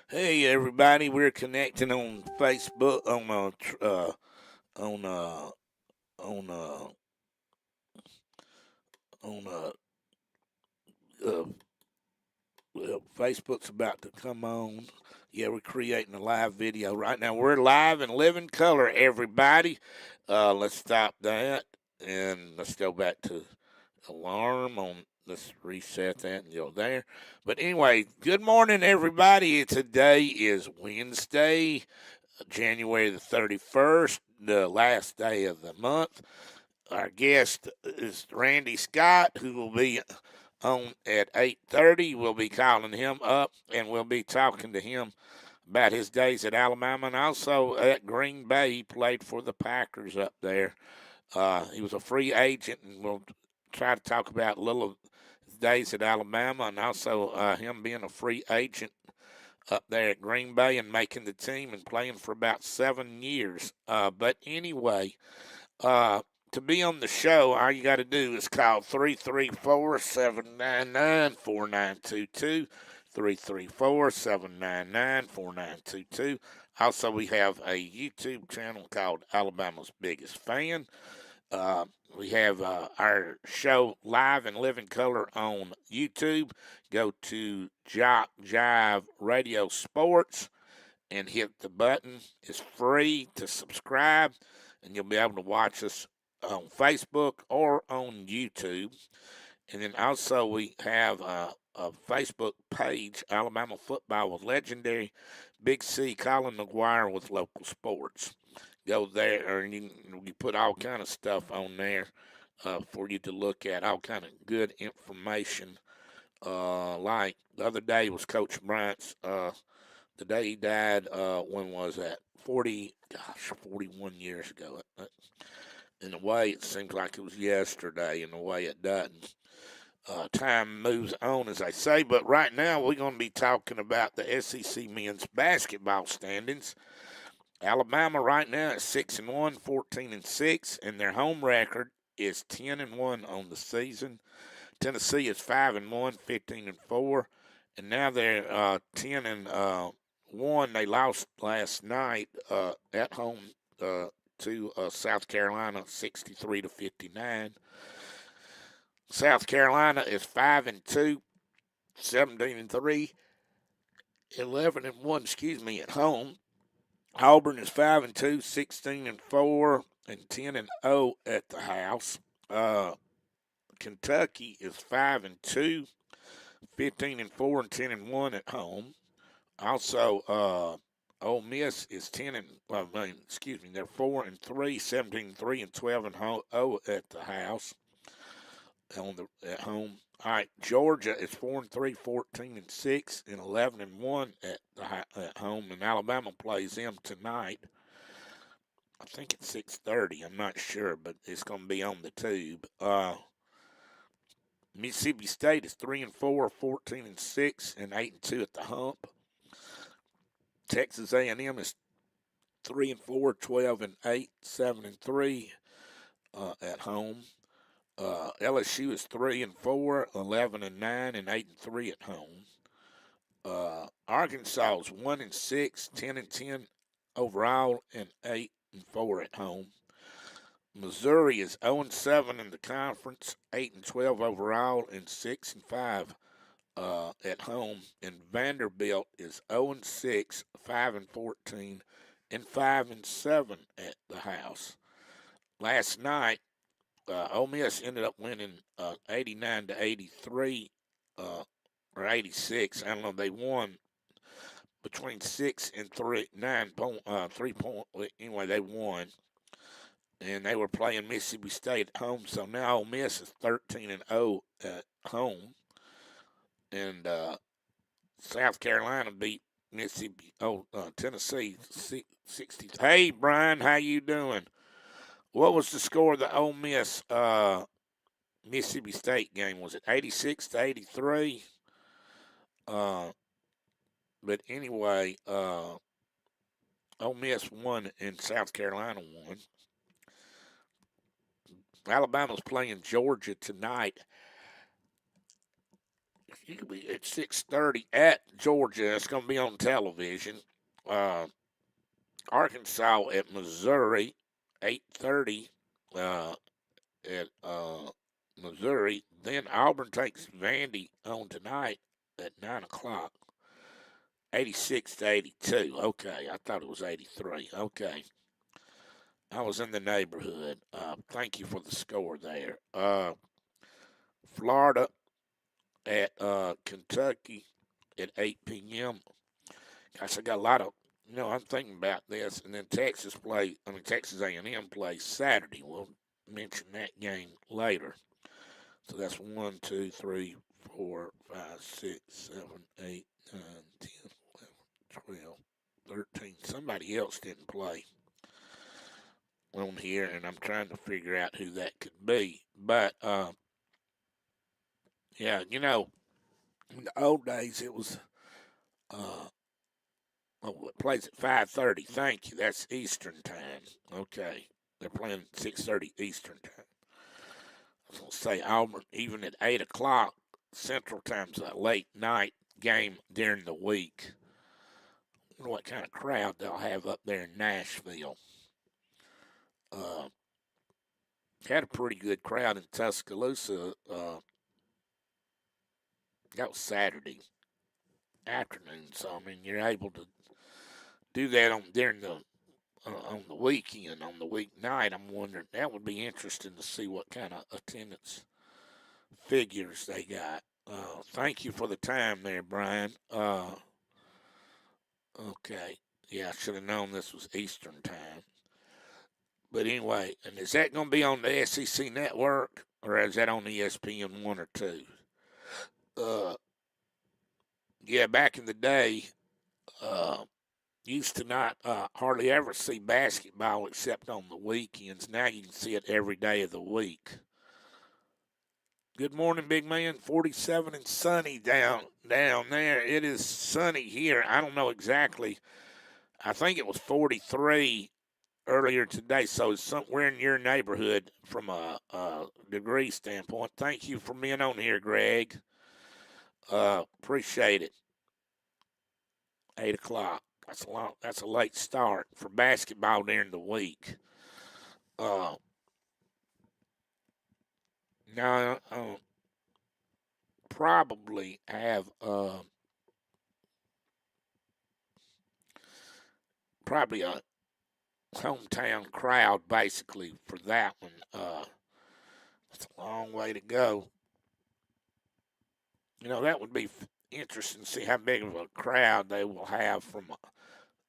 Hey everybody, we're connecting on Facebook on on uh on uh, Facebook's about to come on. Yeah, we're creating a live video right now. We're live in living color, everybody. Let's stop that and let's go back to alarm on. Let's reset that and go there. But anyway, good morning, everybody. Today is Wednesday, January the 31st, the last day of the month. Our guest is Randy Scott, who will be on at 8:30. We'll be calling him up, and we'll be talking to him about his days at Alabama and also at Green Bay. He played for the Packers up there. He was a free agent, and we'll try to talk about a little of his days at Alabama and also him being a free agent up there at Green Bay and making the team and playing for about 7 years. But anyway, to be on the show, all you got to do is call 334-799-4922. 334-799-4922. Also, we have a YouTube channel called Alabama's Biggest Fan. We have our show live and live in color on YouTube. Go to JockJive Radio Sports and hit the button. It's free to subscribe, and you'll be able to watch us on Facebook or on YouTube. And then also we have a Facebook page, Alabama Football with legendary Big C Colin MacGuire with local sports. Go there, and you put all kind of stuff on there for you to look at, all kind of good information. Like the other day was Coach Bryant's. The day he died, when was that? 41 years ago. In a way, it seems like it was yesterday. In a way, it doesn't. Time moves on, as they say. But right now, we're going to be talking about the SEC men's basketball standings. Alabama right now is 6-1, 14-6, and their home record is 10-1 on the season. Tennessee is 5-1, 15-4, and now they're 10-1. They lost last night at home to South Carolina, 63-59. South Carolina is 5-2, 17-3, 11-1. Excuse me, at home. Auburn is 5-2, 16-4, and 10-0 at the house. Kentucky is 5-2, 15-4, and 10-1 at home. Also, Ole Miss is they're 4-3, 17-3, and 12-0 at the house. At home. All right, Georgia is 4-3, 14-6, and 11-1 at home, and Alabama plays them tonight. I think it's 6:30. I'm not sure, but it's going to be on the tube. Mississippi State is 3-4, 14-6, and 8-2 at the hump. Texas A&M is 3-4, 12-8, 7-3 at home. LSU is 3-4, 11-9, and 8-3 at home. Arkansas is 1-6, 10-10 overall, and 8-4 at home. Missouri is 0-7 in the conference, 8-12 overall, and 6-5 at home. And Vanderbilt is 0-6, 5-14, and 5-7 at the house. Last night, Ole Miss ended up winning 89-83 or 86. I don't know. They won between 6 and 3, 3 point. Anyway, they won, and they were playing Mississippi State at home. So now Ole Miss is 13-0 at home, and South Carolina beat Tennessee 60. Hey, Brian, how you doing? What was the score of the Ole Miss Mississippi State game? Was it 86-83? But anyway, Ole Miss won and South Carolina won. Alabama's playing Georgia tonight. You could be at 6:30 at Georgia. It's going to be on television. Uh, Arkansas at Missouri, 8:30 at Missouri. Then Auburn takes Vandy on tonight at 9 o'clock. 86-82. Okay, I thought it was 83. Okay, I was in the neighborhood. Thank you for the score there. Florida at Kentucky at 8 p.m. Gosh, I got a lot of, I'm thinking about this. And then Texas A&M plays Saturday. We'll mention that game later. So that's 1, 2, 3, 4, 5, 6, 7, 8, 9, 10, 11, 12, 13. Somebody else didn't play on here, and I'm trying to figure out who that could be. But, yeah, in the old days, it was, it plays at 5:30. Thank you. That's Eastern time. Okay. They're playing at 6:30 Eastern time. I was going to say Auburn, even at 8 o'clock Central Time's a late night game during the week. I wonder what kind of crowd they'll have up there in Nashville. Had a pretty good crowd in Tuscaloosa. That was Saturday afternoon, so I mean you're able to do that on the weekend, on the weeknight. I'm wondering, that would be interesting to see what kind of attendance figures they got. Thank you for the time there, Brian. Okay, yeah, I should have known this was Eastern time. But anyway, and is that going to be on the SEC network, or is that on ESPN 1 or 2? Yeah, back in the day, used to not hardly ever see basketball except on the weekends. Now you can see it every day of the week. Good morning, big man. 47 and sunny down there. It is sunny here. I don't know exactly. I think it was 43 earlier today, so it's somewhere in your neighborhood from a degree standpoint. Thank you for being on here, Greg. Appreciate it. 8 o'clock. That's a late start for basketball during the week. Now, probably have probably a hometown crowd basically for that one. It's a long way to go. That would be interesting to see how big of a crowd they will have from.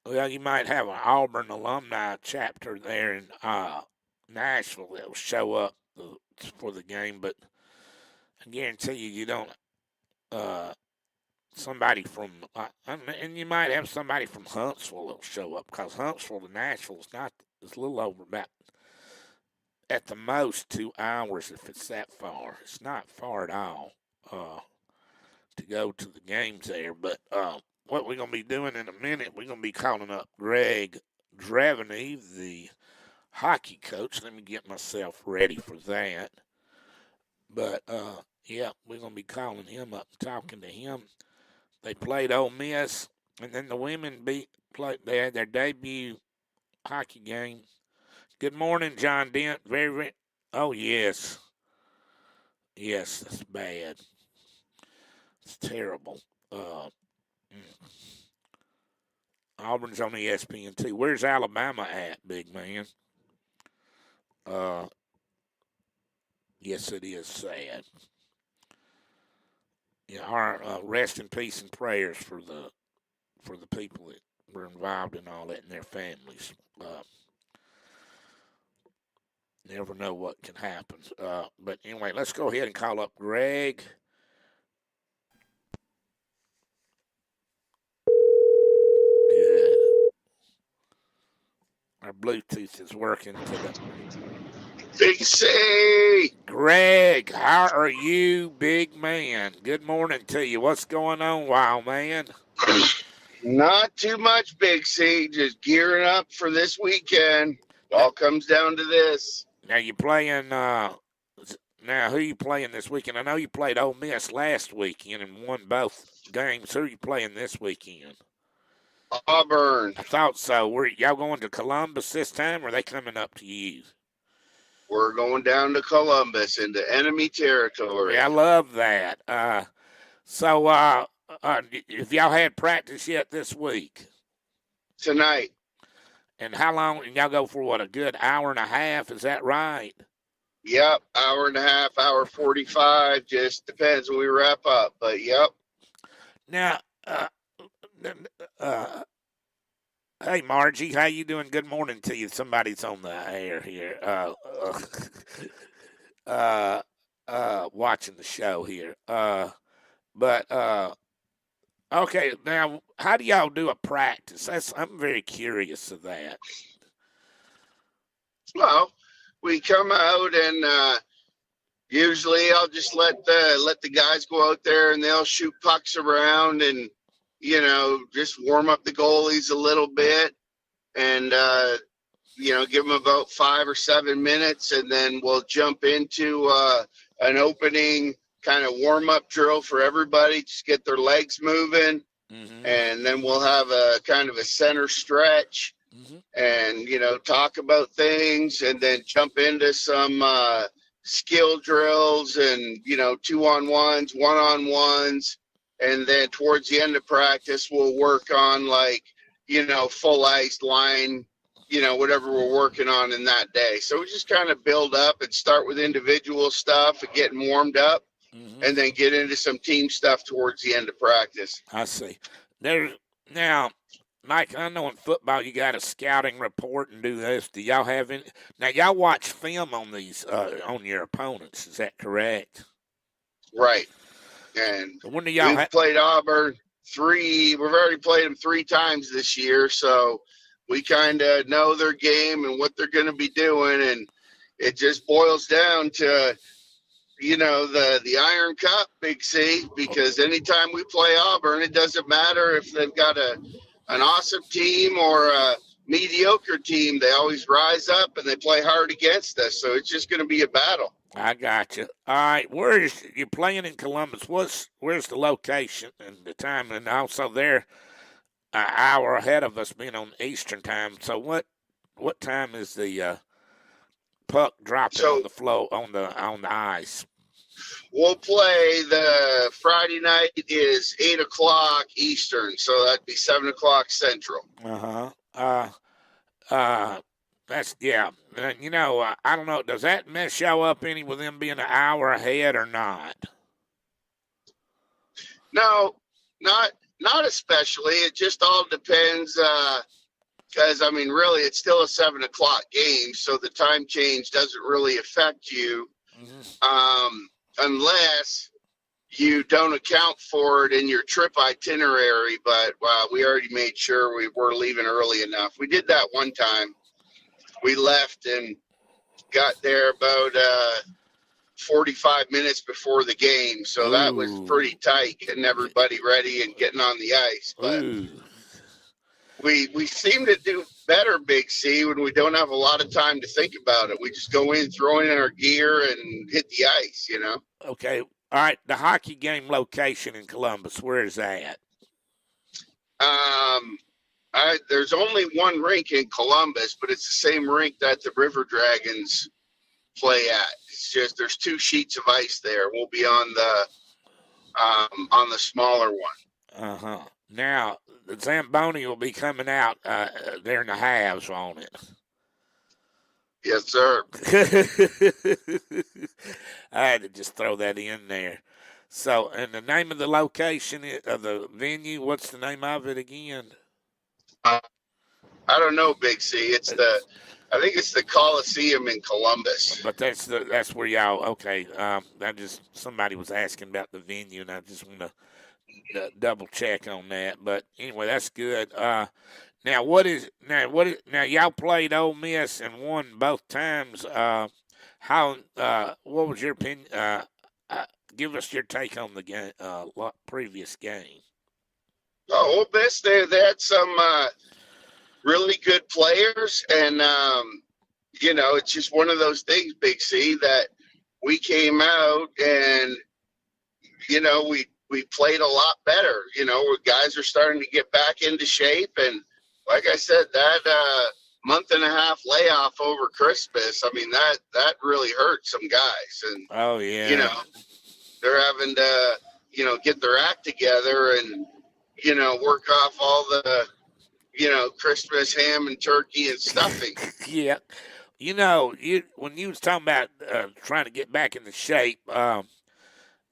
Well, you might have an Auburn alumni chapter there in Nashville that will show up for the game, but I guarantee you don't. Somebody from, and you might have somebody from Huntsville that'll show up, because Huntsville to Nashville is it's a little over about, at the most, 2 hours if it's that far. It's not far at all to go to the games there. But what we're going to be doing in a minute, we're going to be calling up Greg Draveny, the hockey coach. Let me get myself ready for that. But, yeah, we're going to be calling him up and talking to him. They played Ole Miss, and then the women they had their debut hockey game. Good morning, John Dent. Oh, yes. Yes, that's bad. It's terrible. Auburn's on ESPN too. Where's Alabama at, big man? Yes, it is sad. Yeah, our rest in peace and prayers for the people that were involved in all that and their families. Never know what can happen. But anyway, let's go ahead and call up Greg. Good. Our Bluetooth is working today. Big C! Greg, how are you, big man? Good morning to you. What's going on, wild man? Not too much, Big C. Just gearing up for this weekend. It all comes down to this. Now you're playing. now who you playing this weekend? I know you played Ole Miss last weekend and won both games. Who are you playing this weekend? Auburn. I thought so. Were y'all going to Columbus this time, or are they coming up to you? We're going down to Columbus into enemy territory Yeah, I love that. So, have y'all had practice yet this week? tonight. And how long? And y'all go for what, a good hour and a half? Is that right? Yep, hour and a half, hour 45. Just depends when we wrap up. But yep. Now, uh, hey Margie, how you doing? Good morning to you. Somebody's on the air here. Watching the show here. But okay, now how do y'all do a practice? I'm very curious of that. Well, we come out and usually I'll just let the guys go out there and they'll shoot pucks around and just warm up the goalies a little bit and give them about 5 or 7 minutes, and then we'll jump into an opening kind of warm up drill for everybody, just get their legs moving, Mm-hmm. and then we'll have a kind of a center stretch, Mm-hmm. and talk about things, and then jump into some skill drills and 2-on-1s, 1-on-1s, and then towards the end of practice we'll work on full ice line, whatever we're working on in that day. So we just kind of build up and start with individual stuff and getting warmed up, Mm-hmm. and then get into some team stuff towards the end of practice. I see. Now, Mike, I know in football you got a scouting report and do this. Do y'all have any? Now, y'all watch film on these on your opponents. Is that correct? Right. And When do y'all we've played Auburn we've already played them 3 times this year, so we kind of know their game and what they're going to be doing, and it just boils down to the Iron Cup, Big C, because anytime we play Auburn, it doesn't matter if they've got an awesome team or a mediocre team. They always rise up and they play hard against us, so it's just going to be a battle. I got you. All right, where's you playing in Columbus? Where's the location and the time? And also they're an hour ahead of us, being on Eastern time. So what time is the puck dropping on the flow on the ice? We'll play the Friday night is 8 o'clock Eastern, so that'd be 7 o'clock Central. That's yeah. I don't know. Does that mess y'all up any with them being an hour ahead or not? No, not especially. It just all depends. Because really, it's still a 7 o'clock game, so the time change doesn't really affect you, unless you don't account for it in your trip itinerary. But we already made sure we were leaving early enough. We did that one time. We left and got there about 45 minutes before the game, so that was pretty tight, getting everybody ready and getting on the ice. But we seem to do better, Big C, when we don't have a lot of time to think about it. We just go in, throw in our gear, and hit the ice, Okay. All right. The hockey game location in Columbus, where is that? There's only one rink in Columbus, but it's the same rink that the River Dragons play at. It's just there's 2 sheets of ice there. We'll be on the smaller one. Now the Zamboni will be coming out there in the halves on it. Yes, sir. I had to just throw that in there. So, and the name of the location of the venue, what's the name of it again? I don't know, Big C. I think it's the Coliseum in Columbus. But that's where y'all. Okay, somebody was asking about the venue, and I just want to double check on that. But anyway, that's good. Now y'all played Ole Miss and won both times. What was your opinion? Give us your take on the game, previous game. Oh, Ole Miss, they had some really good players, and it's just one of those things, Big C, that we came out and, we played a lot better. Where guys are starting to get back into shape. And like I said, that month and a half layoff over Christmas, I mean, that really hurt some guys. And, Oh you yeah. know, they're having to, get their act together and, work off all the, Christmas ham and turkey and stuffing. Yeah. When you was talking about trying to get back into shape, I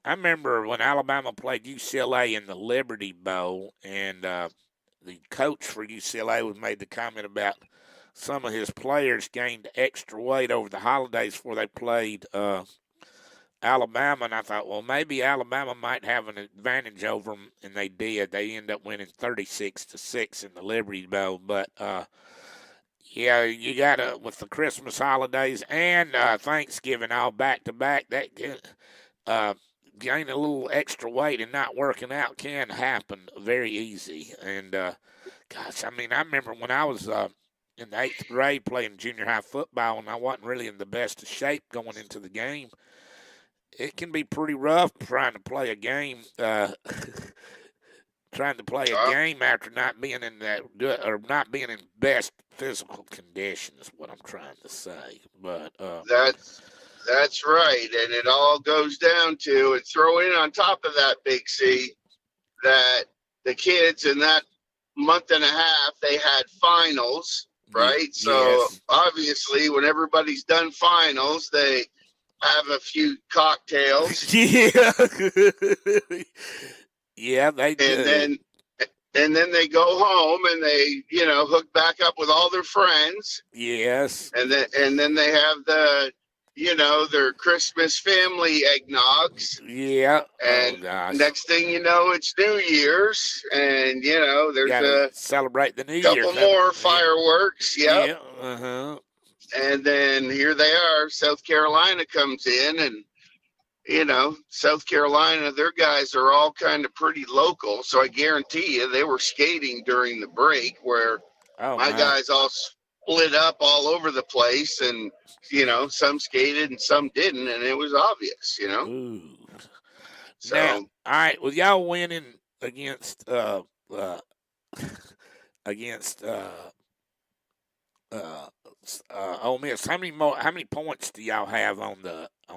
remember when Alabama played UCLA in the Liberty Bowl, and the coach for UCLA was made the comment about some of his players gained extra weight over the holidays before they played Alabama, and I thought, well, maybe Alabama might have an advantage over them, and they did. They ended up winning 36-6 in the Liberty Bowl, but yeah, you gotta with the Christmas holidays and Thanksgiving all back to back. That uh, gaining a little extra weight and not working out can happen very easy. And gosh, I mean, I remember when I was in the 8th grade playing junior high football, and I wasn't really in the best of shape going into the game. It can be pretty rough trying to play a game. Trying to play a Uh, game after not being in that good or not being in best physical condition is what I'm trying to say. But that's right. And it all goes down to, and throw in on top of that, Big C, that the kids in that month and a half, they had finals, right? So yes, obviously, when everybody's done finals, they have a few cocktails, yeah, yeah, they and do. then they go home and they, hook back up with all their friends, Yes, and then they have the, their Christmas family eggnogs. yeah. Oh And gosh, next thing you know, it's New Year's, and there's got to a celebrate the New Year couple coming. more Yeah, fireworks. Yep. yeah. Uh huh. And then here they are. South Carolina comes in, and South Carolina, their guys are all kind of pretty local. So I guarantee you, they were skating during the break, where Oh my my. guys all split up all over the place, and some skated and some didn't, and it was obvious. Ooh. Now, So all right. With y'all winning against against uh, Ole Miss. How many more? How many points do y'all have on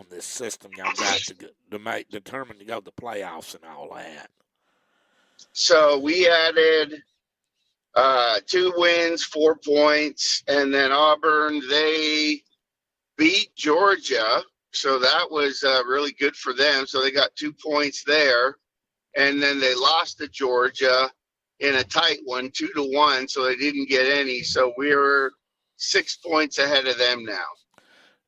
this system y'all got to make determine to go to the playoffs and all that? we added 2 wins, 4 points, and then Auburn, they beat Georgia, so that was really good for them. So they got 2 points there, and then they lost to Georgia in a tight one, 2-1. So they didn't get any. So we're 6 points ahead of them now.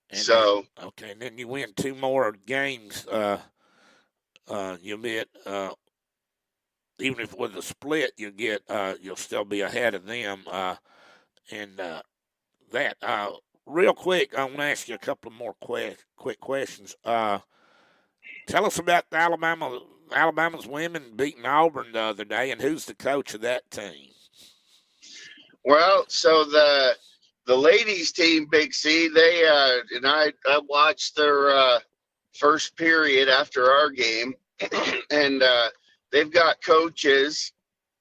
And then So okay, and then you win two more games. You'll get even if with a split, you'll still be ahead of them. And that real quick, I want to ask you a couple of more quick questions. Tell us about the Alabama's women beating Auburn the other day, and who's the coach of that team? so the ladies team, Big C, they and I watched their first period after our game, and they've got coaches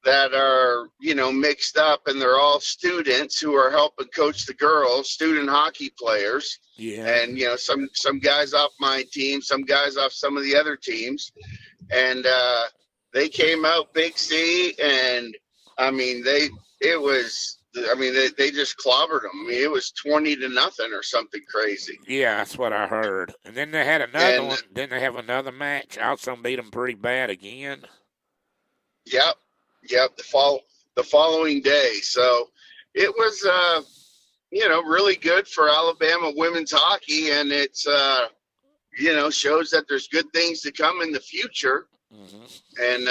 that are mixed up, and they're all students who are helping coach the girls, student hockey players, Yeah. and some guys off my team, some guys off some of the other teams, and they came out Big C, and I mean they just clobbered them. I mean, it was 20-0 or something crazy. Yeah, that's what I heard. And then they had another And one. Then they have another match. Also beat them pretty bad again. yep, the following day. So it was really good for Alabama women's hockey, and it's shows that there's good things to come in the future. Hmm. And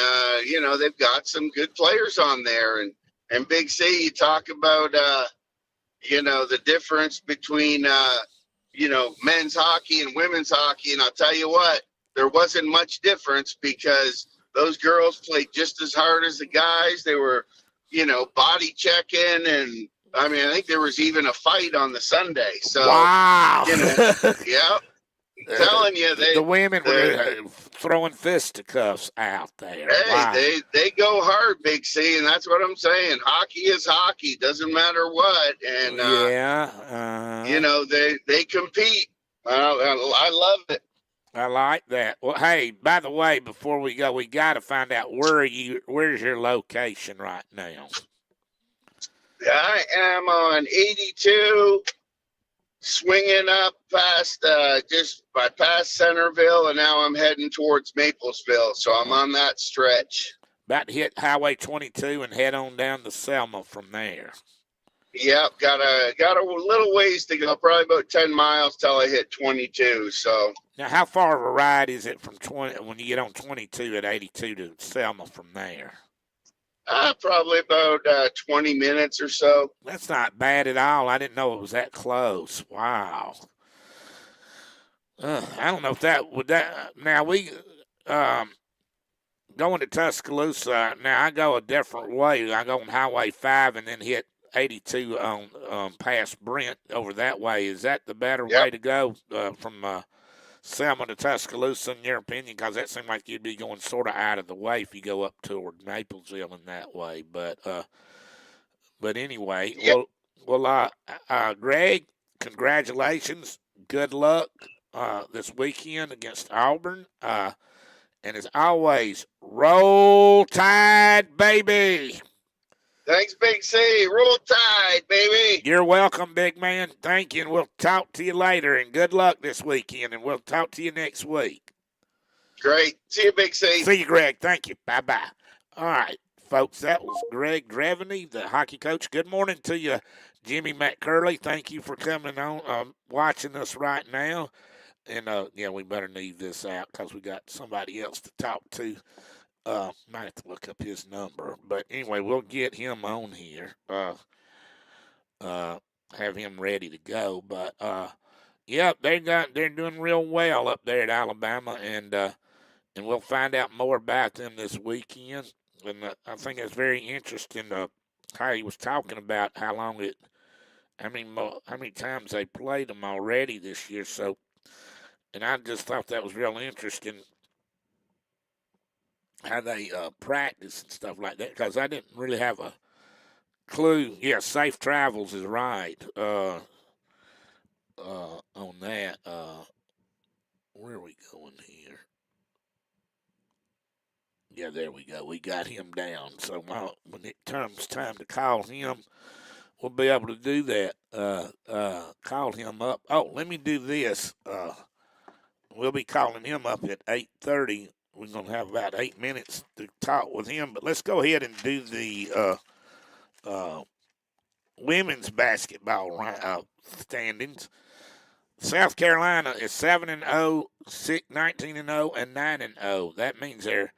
they've got some good players on there. And Big C, you talk about the difference between men's hockey and women's hockey, and I'll tell you what, there wasn't much difference, because those girls played just as hard as the guys. They were body checking, and I mean, I think there was even a fight on the Sunday. So Wow. yeah. telling you, The women were they're throwing fisticuffs out there. hey, Wow. they go hard, Big C, and that's what I'm saying. Hockey is hockey, doesn't matter what, and Yeah. they compete. I love it. I like that. Well, hey, by the way, before we go, we got to find out where's your location right now. I am on 82, swinging up past just by past Centerville, and now I'm heading towards Maplesville. So I'm on that stretch. About to hit Highway 22 and head on down to Selma from there. Yep, got a little ways to go, probably about 10 miles till I hit 22. So Now, how far of a ride is it from 20 when you get on 22 at 82 to Selma from there? probably about 20 minutes or so. That's not bad at all. I didn't know it was that close. Wow. I don't know if that would that. Now we going to Tuscaloosa. Now I go a different way. I go on Highway 5 and then hit 82 on past Brent over that way. Is that the better way Yep. to go from Selma to Tuscaloosa, in your opinion? Because that seemed like you'd be going sort of out of the way if you go up toward Maplesville in that way. But anyway, Yep. Greg, congratulations. Good luck this weekend against Auburn. And as always, roll tide, baby. Thanks, Big C. Roll Tide, baby. You're welcome, big man. Thank you, and we'll talk to you later. And good luck this weekend, and we'll talk to you next week. Great. See you, Big C. See you, Greg. Thank you. Bye-bye. All right, folks, that was Greg Dreveny, the hockey coach. Good morning to you, Jimmy McCurley. Thank you for coming on, watching us right now. And, we better leave this out because we got somebody else to talk to. Might have to look up his number. But anyway, we'll get him on here. Have him ready to go. But, they're doing real well up there at Alabama. And we'll find out more about them this weekend. And I think it's very interesting how he was talking about how many times they played them already this year. So, and I just thought that was real interesting how they practice and stuff like that, because I didn't really have a clue. Yeah, safe travels is right on that. Where are we going here? Yeah, there we go. We got him down. So when it comes time to call him, we'll be able to do that. Call him up. Oh, let me do this. We'll be calling him up at 8:30. We're going to have about 8 minutes to talk with him. But let's go ahead and do the women's basketball standings. South Carolina is 7-0, 19-0, and 9-0. That means they're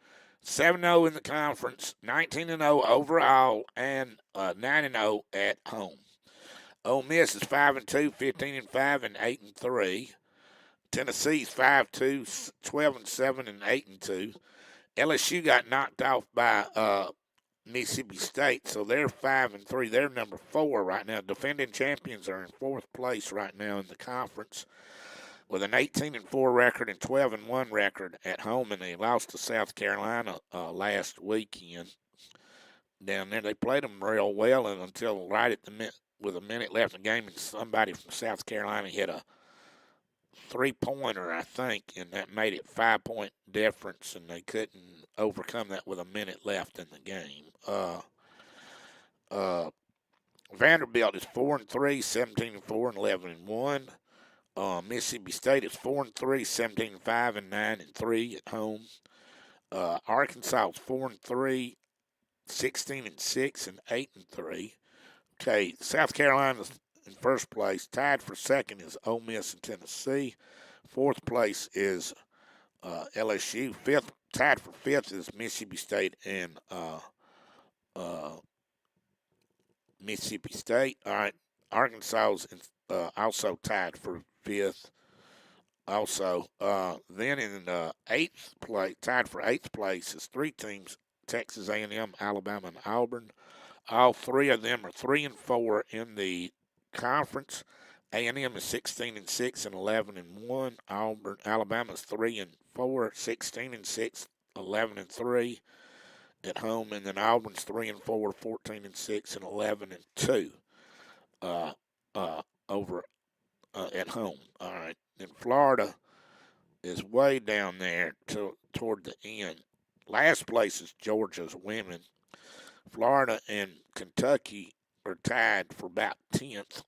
7-0 in the conference, 19-0 overall, and 9-0 at home. Ole Miss is 5-2, 15-5, and 8-3. Tennessee's 5-2, 12-7, and 8-2. LSU got knocked off by Mississippi State, so they're 5-3. They're number 4 right now. Defending champions are in 4th place right now in the conference with an 18-4 record and 12-1 record at home, and they lost to South Carolina last weekend. Down there, they played them real well, and until right at with a minute left in the game, and somebody from South Carolina hit a 3-pointer, I think, and that made it 5-point difference, and they couldn't overcome that with a minute left in the game. Vanderbilt is 4-3, 17-4, and 11-1. Mississippi State is 4-3, 17-5, and 9-3 at home. Arkansas is 4-3, 16-6, and 8-3. Okay, South Carolina's in first place. Tied for second is Ole Miss and Tennessee. 4th place is LSU. Tied for 5th is Mississippi State and Mississippi State. All right, Arkansas is also tied for 5th. Also, then in 8th place, tied for 8th place is 3 teams: Texas A&M, Alabama, and Auburn. All 3 of them are 3-4 in the conference. A&M is 16-6 and 11-1. Alabama's 3-4, 16-6, 11-3 at home, and then Auburn's 3-4, 14-6 and 11-2 over at home. All right, and Florida is way down there toward the end. Last place is Georgia's women. Florida and Kentucky are tied for about 10th,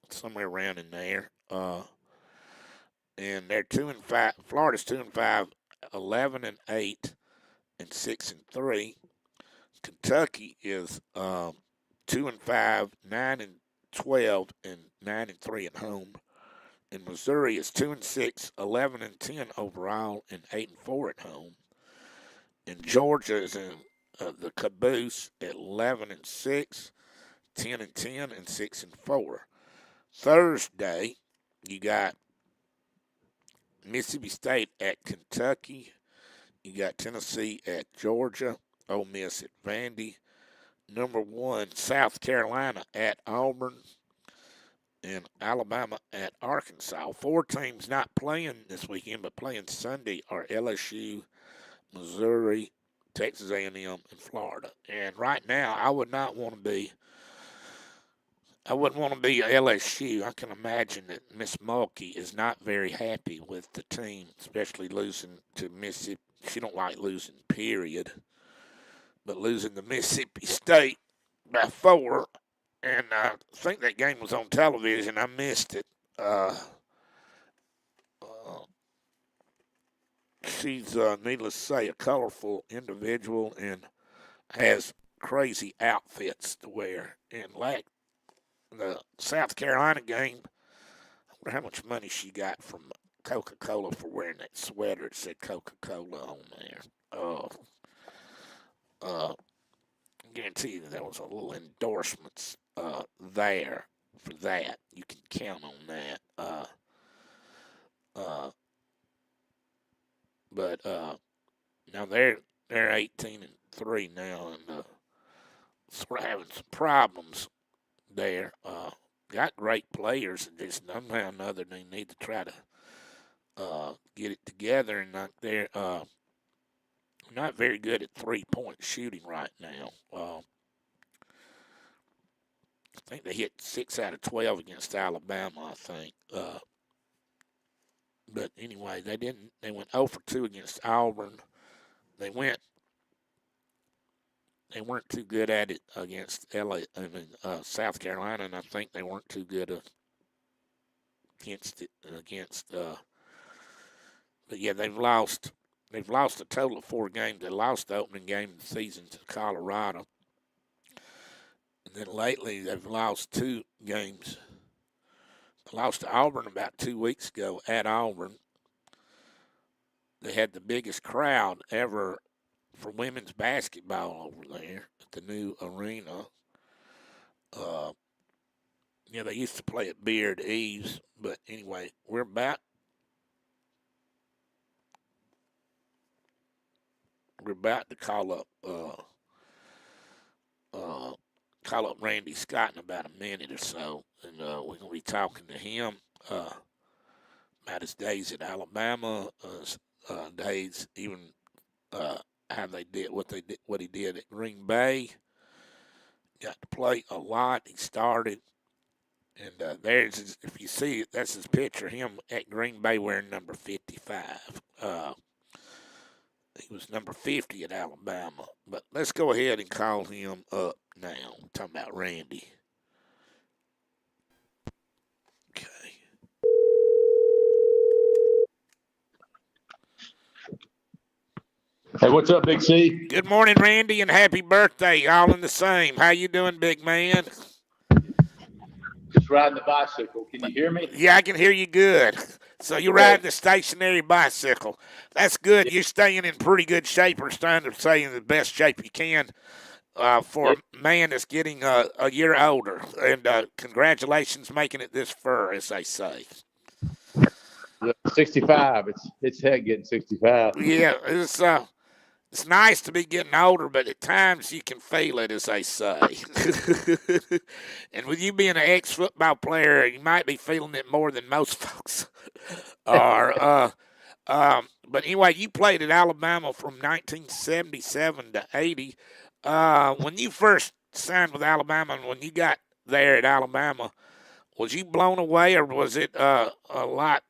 somewhere around in there. And they're 2-5. Florida's 2-5, 11-8, and 6-3. Kentucky is 2-5, 9-12, and 9-3 at home. And Missouri is 2-6, 11-10 overall, and 8-4 at home. And Georgia is in the caboose at 11-6, 10-10, and 6-4. Thursday, you got Mississippi State at Kentucky. You got Tennessee at Georgia. Ole Miss at Vandy. Number 1, South Carolina at Auburn. And Alabama at Arkansas. 4 teams not playing this weekend, but playing Sunday are LSU, Missouri, Texas A&M, and Florida. And right now, I wouldn't want to be LSU. I can imagine that Miss Mulkey is not very happy with the team, especially losing to Mississippi. She don't like losing, period. But losing to Mississippi State by 4, and I think that game was on television. I missed it. She's, needless to say, a colorful individual and has crazy outfits to wear. And like the South Carolina game, I wonder how much money she got from Coca-Cola for wearing that sweater that said Coca-Cola on there. I guarantee you that there was a little endorsements there for that. You can count on that. But now they're 18-3 now, and sort of having some problems there. Got great players, and just somehow or another they need to try to get it together. And they're not very good at 3-point shooting right now. I think they hit 6 out of 12 against Alabama, I think. But anyway, they didn't. They went 0 for 2 against Auburn. They weren't too good at it against South Carolina, and I think they weren't too good against it But yeah, they've lost a total of 4 games. They lost the opening game of the season to Colorado. And then lately they've lost 2 games. They lost to Auburn about 2 weeks ago at Auburn. They had the biggest crowd ever for women's basketball over there at the new arena. They used to play at Beard Eves, but anyway, we're about to call up Randy Scott in about a minute or so, and we're going to be talking to him about his days at Alabama, days, even how they did what he did at Green Bay. Got to play a lot. He started, and there's, if you see it, that's his picture. Him at Green Bay wearing number 55. He was number 50 at Alabama. But let's go ahead and call him up now. I'm talking about Randy. Okay. Hey, what's up, Big C? Good morning, Randy, and happy birthday. All in the same. How you doing, big man? Just riding the bicycle. Can you hear me? Yeah, I can hear you good. So you're riding the stationary bicycle. That's good. You're staying in pretty good shape, or trying to stay in the best shape you can for a man that's getting a year older. And congratulations making it this far, as they say. 65. It's heck getting 65. Yeah, it's It's nice to be getting older, but at times you can feel it, as they say. And with you being an ex-football player, you might be feeling it more than most folks are. But anyway, you played at Alabama from 1977 to 80. When you first signed with Alabama and when you got there at Alabama, was you blown away, or was it a lot?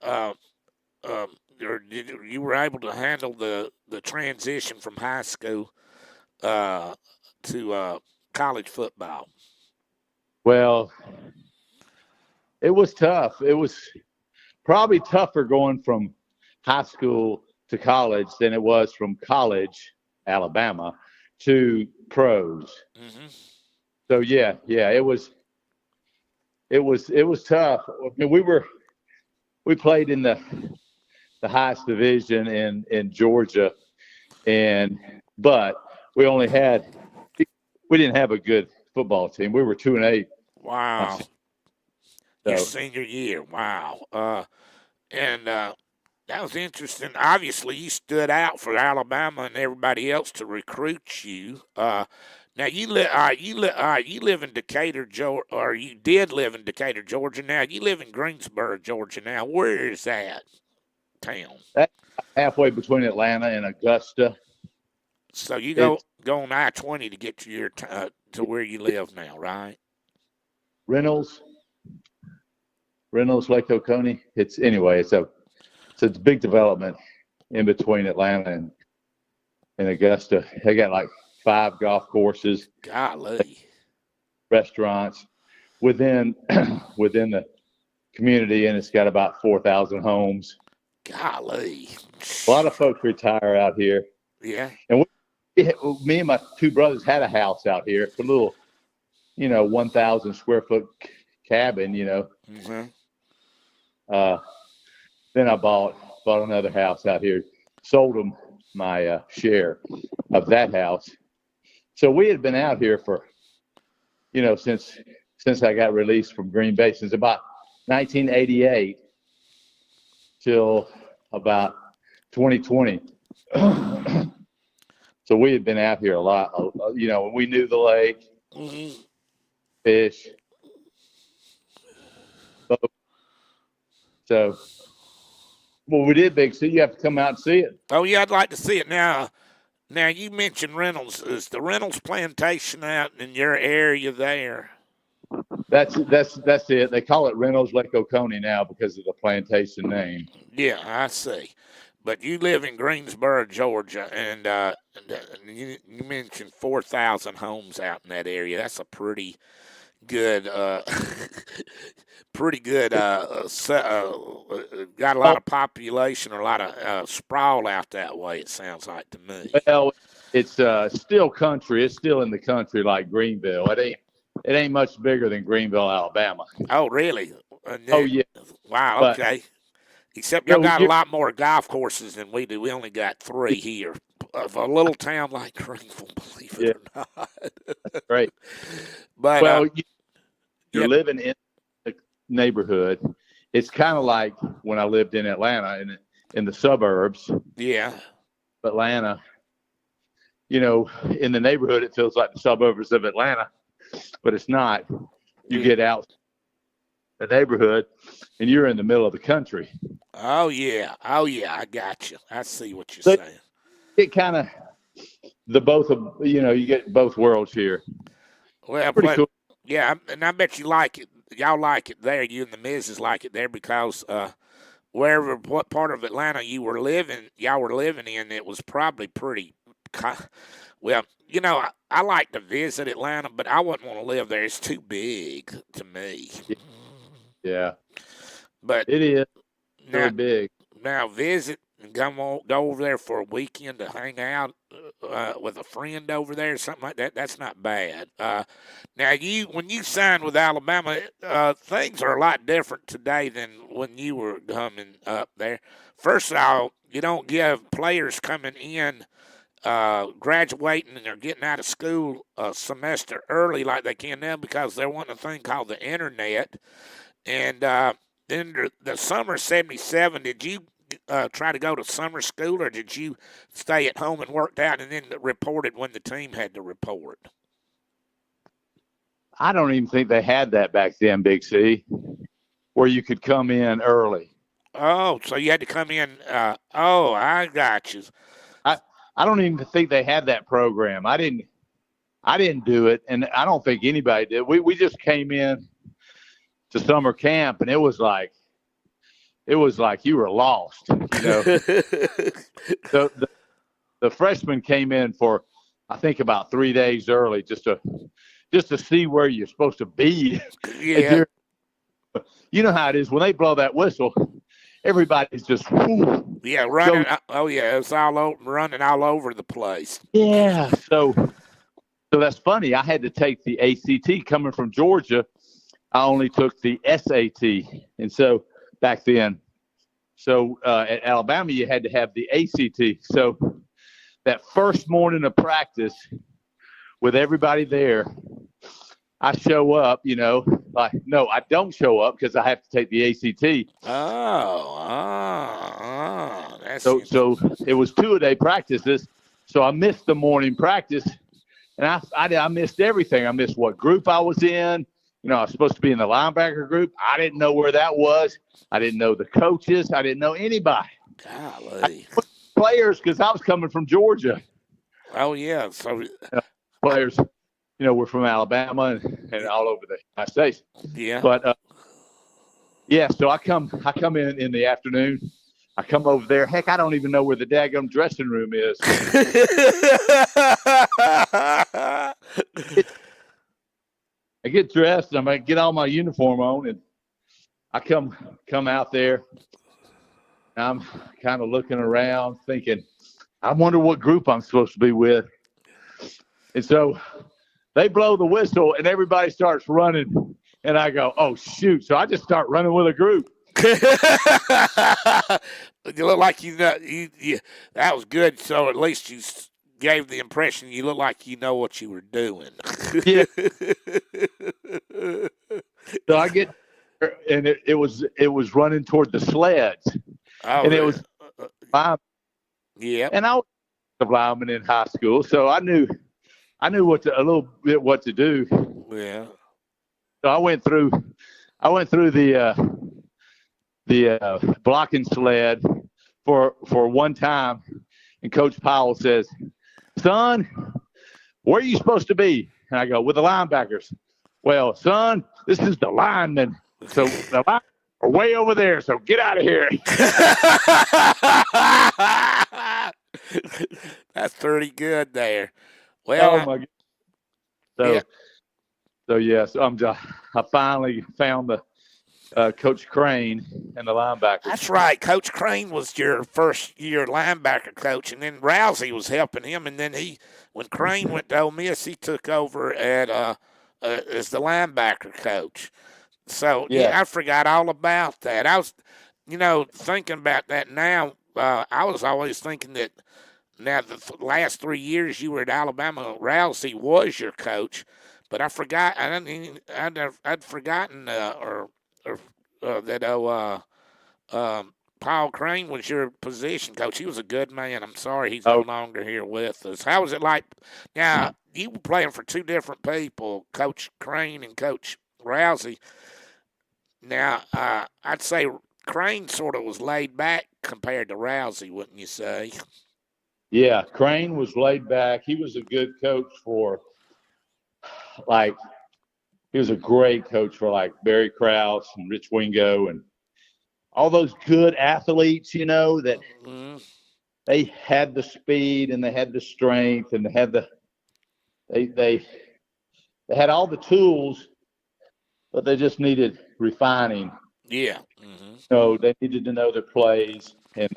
Or did you were able to handle the transition from high school to college football? Well, it was tough. It was probably tougher going from high school to college than it was from college, Alabama, to pros. Mm-hmm. So yeah, it was tough. I mean, we played in the highest division in Georgia, but we didn't have a good football team. We were 2-8. Wow, your So senior year. Wow, and that was interesting. Obviously, you stood out for Alabama and everybody else to recruit you. Now you live in Decatur, Georgia, or you did live in Decatur, Georgia. Now you live in Greensboro, Georgia. Now, where is that town? that's halfway between Atlanta and Augusta. So you It's go on I-20 to get to to where you live now, right? Reynolds, Lake Oconee. It's a big development in between Atlanta and Augusta. They got like 5 golf courses, Golly, restaurants within within the community, and it's got about 4,000 homes. golly. A lot of folks retire out here, Yeah. and me and my 2 brothers had a house out here, a little, 1,000 square foot cabin. Mm-hmm. Then I bought another house out here, sold them my share of that house. So we had been out here for, since I got released from Green Bay, since about 1988 till about 2020. So we had been out here a lot. We knew the lake, Mm-hmm. fish. So, well, we did, Big C. You have to come out and see it. Oh yeah, I'd like to see it now. Now you mentioned Reynolds. Is the Reynolds plantation out in your area there? That's it. They call it Reynolds Lake Oconee now because of the plantation name. Yeah, I see. But you live in Greensboro, Georgia, and you mentioned 4,000 homes out in that area. That's a pretty good, pretty good. Got a lot Oh, of population, or a lot of sprawl out that way. It sounds like to me. well, it's still country. It's still in the country like Greenville. It ain't much bigger than Greenville, Alabama. Oh, really? Oh yeah, Wow. but Okay. Except y'all you got a lot more golf courses than we do. We only got 3 here. Of a little town like Greenville, believe yeah, it or not. great. But Well, you're yeah, living in the neighborhood. It's kind of like when I lived in Atlanta in the suburbs of yeah, Atlanta. In the neighborhood, it feels like the suburbs of Atlanta, but it's not. You yeah. get out the neighborhood, and you're in the middle of the country. Oh yeah, oh yeah. I got you. I see what you're So saying. it kind of you get both worlds here. Well, Pretty but cool. yeah, and I bet you like it. Y'all like it there. You and the missus like it there because what part of Atlanta y'all were living in, it was probably pretty. Well, I like to visit Atlanta, but I wouldn't want to live there. It's too big to me. Yeah, But it is now, really big. visit and go over there for a weekend to hang out with a friend over there, or something like that. That's not bad. Now, when you signed with Alabama, things are a lot different today than when you were coming up there. First of all, you don't give players coming in, graduating and they're getting out of school a semester early like they can now because they're wanting a thing called the internet. And then the summer of '77, did you try to go to summer school, or did you stay at home and worked out and then reported when the team had to report? I don't even think they had that back then, Big C, where you could come in early. Oh, so you had to come in. Oh, I got you. I don't even think they had that program. I didn't do it, and I don't think anybody did. We just came in to summer camp, and it was like you were lost. So the freshmen came in for, I think, about 3 days early, just to see where you're supposed to be. Yeah. You know how it is when they blow that whistle. Everybody's just whoo. Yeah, running. Oh yeah, it's running all over the place. Yeah. So that's funny. I had to take the ACT coming from Georgia. I only took the SAT, and so back then, at Alabama you had to have the ACT. So that first morning of practice, with everybody there, I show up. No, I don't show up because I have to take the ACT. That's so it was 2-a-day practices. So I missed the morning practice, and I missed everything. I missed what group I was in. I was supposed to be in the linebacker group. I didn't know where that was. I didn't know the coaches. I didn't know anybody. Golly. Players, because I was coming from Georgia. Oh yeah, so players, we're from Alabama and all over the United States. Yeah. But so I come in the afternoon. I come over there. Heck, I don't even know where the daggum dressing room is. I get dressed. I'm gonna get all my uniform on, and I come out there. I'm kind of looking around, thinking, I wonder what group I'm supposed to be with. And so they blow the whistle, and everybody starts running. And I go, oh, shoot. So I just start running with a group. You look like you that was good. So at least you gave the impression you look like you know what you were doing. Yeah. So I get, and it was running toward the sleds. Oh, and it was, yeah. And I was a lineman in high school, so I knew a little bit what to do. Yeah. So I went through the blocking sled for one time, and Coach Powell says, "Son, where are you supposed to be?" And I go, "With the linebackers." "Well, son, this is the linemen, so the linemen are way over there. So get out of here." That's pretty good there. Well, oh my God. So I finally found the Coach Crane and the linebackers. That's right. Coach Crane was your first year linebacker coach, and then Rousey was helping him. And then when Crane went to Ole Miss, he took over as the linebacker coach. So yeah, I forgot all about that. I was, thinking about that now. I was always thinking that now the last 3 years you were at Alabama, Rousey was your coach, but I forgot. I'd forgotten that Paul Crane was your position coach. He was a good man. I'm sorry he's no longer here with us. How was it like? Now you were playing for two different people, Coach Crane and Coach Rousey. Now I'd say Crane sort of was laid back compared to Rousey, wouldn't you say? Yeah, Crane was laid back. He was a good coach he was a great coach for Barry Krause and Rich Wingo and all those good athletes, that they had the speed and they had the strength and they had all the tools, but they just needed refining. Yeah. So they needed to know their plays, and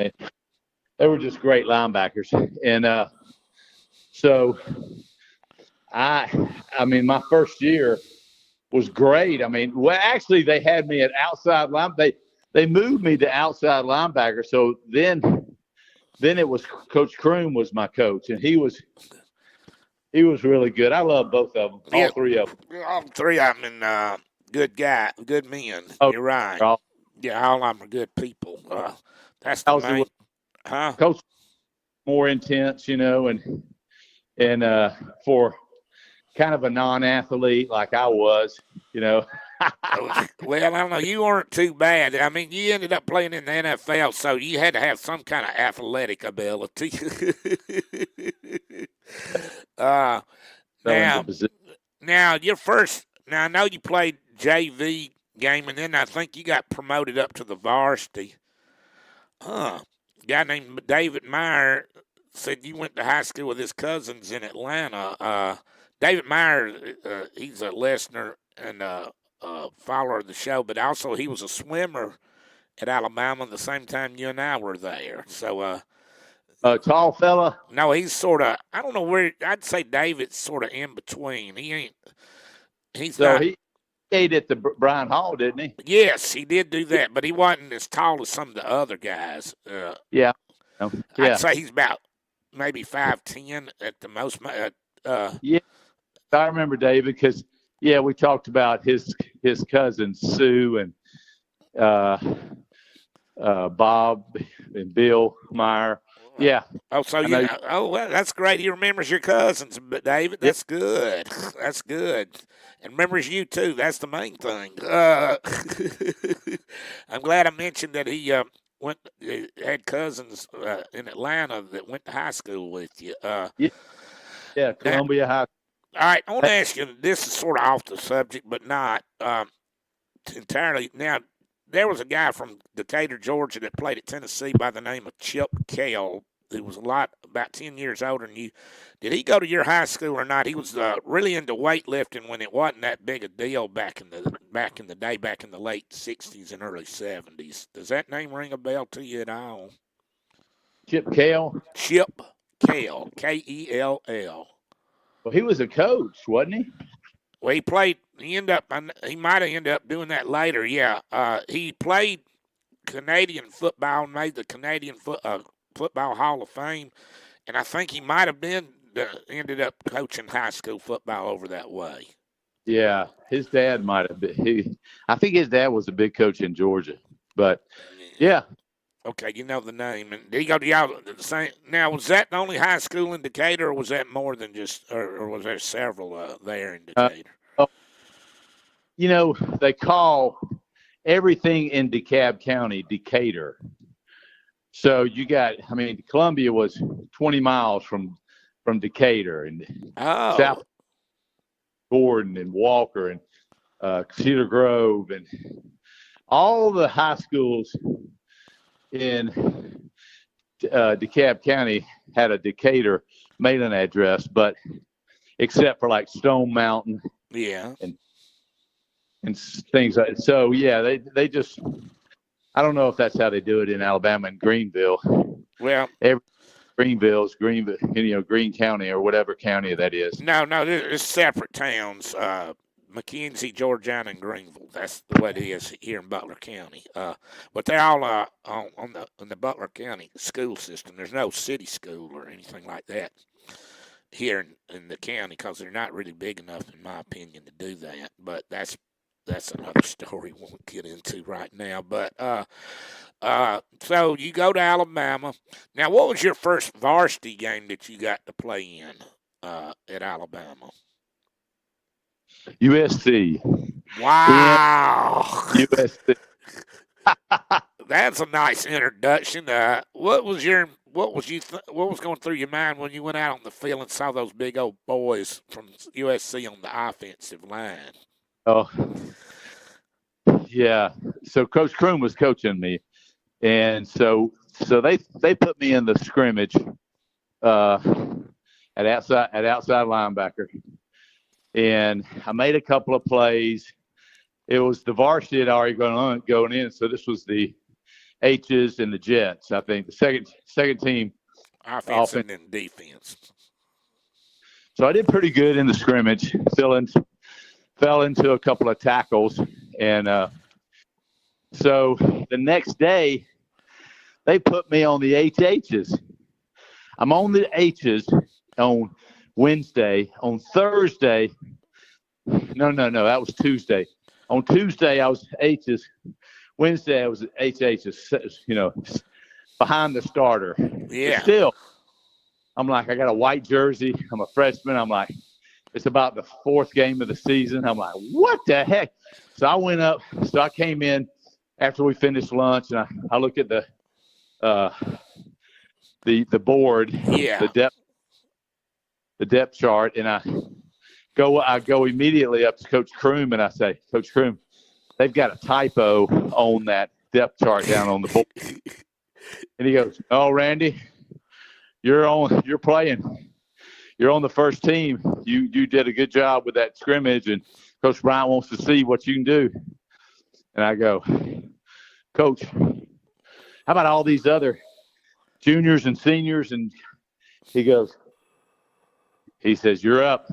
they were just great linebackers. And so I mean, my first year was great. I mean, actually, they had me at outside linebacker. They moved me to outside linebacker. So then it was Coach Kroom was my coach, and he was really good. I love both of them, all three of them. All three of them, and good men. Oh, you're right. Yeah, all of them are good people. That's the How's it main, was huh? coach more intense, and for kind of a non-athlete like I was, you know. Well, I don't know. You weren't too bad. I mean, you ended up playing in the NFL, so you had to have some kind of athletic ability. uh, Fell into now, position. now your first. Now I know you played JV game, and then I think you got promoted up to the varsity. Huh? A guy named David Meyer said you went to high school with his cousins in Atlanta. David Meyer, he's a listener and follower of the show, but also he was a swimmer at Alabama the same time you and I were there. So, A tall fella. no, he's sort of, I don't know where, I'd say David's sort of in between. He's So not, he ate at the Bryan Hall, didn't he? yes, he did do that, but he wasn't as tall as some of the other guys. Yeah. I'd Yeah. say he's about maybe 5'10" at the most. Yeah. I remember David because we talked about his cousins Sue and uh, Bob and Bill Meyer. Yeah, Oh, so I know. well, that's great. He remembers your cousins, but David, Yeah, that's good. That's good, and remembers you too. That's the main thing. I'm glad I mentioned that he went had cousins in Atlanta that went to high school with you. yeah, yeah. Now, Columbia High. all right, I want to ask you. This is sort of off the subject, but not entirely. Now, there was a guy from Decatur, Georgia, that played at Tennessee by the name of Chip Kell. He was about 10 years older than you. Did he go to your high school or not? He was really into weightlifting when it wasn't that big a deal back in the day, back in the late 60s and early 70s. Does that name ring a bell to you at all? Chip Kell. Chip Kell, Kell. Well, he was a coach, wasn't he? Well, he played. He might have ended up doing that later. Yeah, he played Canadian football, made the Canadian Football Hall of Fame, and I think he might have ended up coaching high school football over that way. Yeah, his dad might have been. I think his dad was a big coach in Georgia, but yeah. Okay, you know the name. And did he go to y'all the same? Now, was that the only high school in Decatur, or was that more than just, or was there several there in Decatur? They call everything in DeKalb County Decatur. So Columbia was 20 miles from Decatur, and South Gordon and Walker and Cedar Grove, and all the high schools in DeKalb County had a Decatur mailing address, but except for like Stone Mountain, and things like that. So yeah, they just, I don't know if that's how they do it in Alabama and Greenville. Well, Greenville's Greene County or whatever county that is. No, it's separate towns. McKenzie, Georgiana, and Greenville. That's the way it is here in Butler County. But they're all in the Butler County school system. There's no city school or anything like that here in the county because they're not really big enough, in my opinion, to do that. But that's another story we won't get into right now. But so you go to Alabama. Now, what was your first varsity game that you got to play in at Alabama? USC. Wow. USC. That's a nice introduction. What was going through your mind when you went out on the field and saw those big old boys from USC on the offensive line? Oh, yeah. So Coach Kroom was coaching me, and so they put me in the scrimmage at outside linebacker, and I made a couple of plays. It was the varsity had already going in, so this was the H's and the Jets. I think the second team offense and then defense. So I did pretty good in the scrimmage. Fell into a couple of tackles, and so the next day they put me on the HHs. I'm on the H's on Wednesday. On Thursday, no, that was Tuesday. On Tuesday I was H's. Wednesday, I was at HH, behind the starter. Yeah. But still, I'm like, I got a white jersey. I'm a freshman. I'm like, it's about the 4th game of the season. I'm like, what the heck? So I went up. So I came in after we finished lunch, and I look at the board, Yeah. the depth chart, and I go immediately up to Coach Kroom, and I say, Coach Kroom, they've got a typo on that depth chart down on the board. And he goes, "Oh, Randy, you're playing. You're on the first team. You did a good job with that scrimmage, and Coach Bryant wants to see what you can do." And I go, "Coach, how about all these other juniors and seniors?" And he says, "You're up,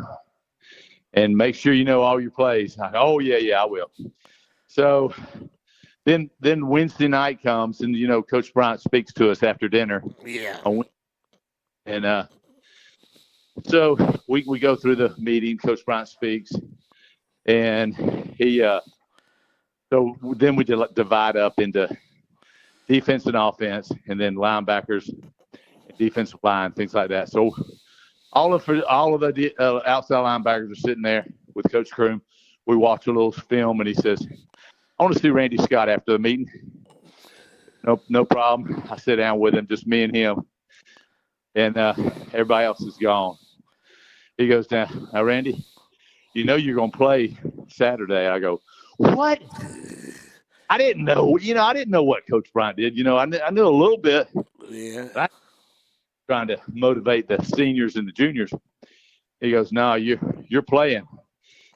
and make sure you know all your plays." I go, "Oh, yeah, I will." So then Wednesday night comes, and Coach Bryant speaks to us after dinner. Yeah. And so we go through the meeting. Coach Bryant speaks, and he so then we divide up into defense and offense, and then linebackers, defensive line, things like that. So all of the outside linebackers are sitting there with Coach Kroom. We watch a little film, and he says, "I want to see Randy Scott after the meeting." No problem. I sit down with him, just me and him, and everybody else is gone. He goes, now Randy, you're going to play Saturday. I go, "What?" I didn't know. I didn't know what Coach Bryant did. I knew a little bit. Yeah. Trying to motivate the seniors and the juniors. He goes, "No, you're playing.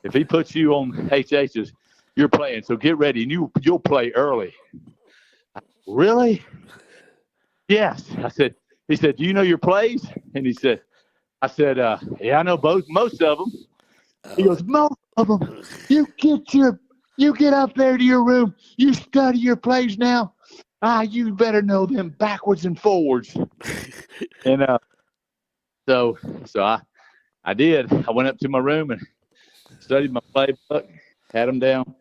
If he puts you on HHs, you're playing. So get ready, and you'll play early." Really? Yes. He said, "Do you know your plays?" And I said, "Yeah, I know most of them." He goes, "Most of them. You get up there to your room. You study your plays now. You better know them backwards and forwards." And so I did. I went up to my room and studied my playbook, had them down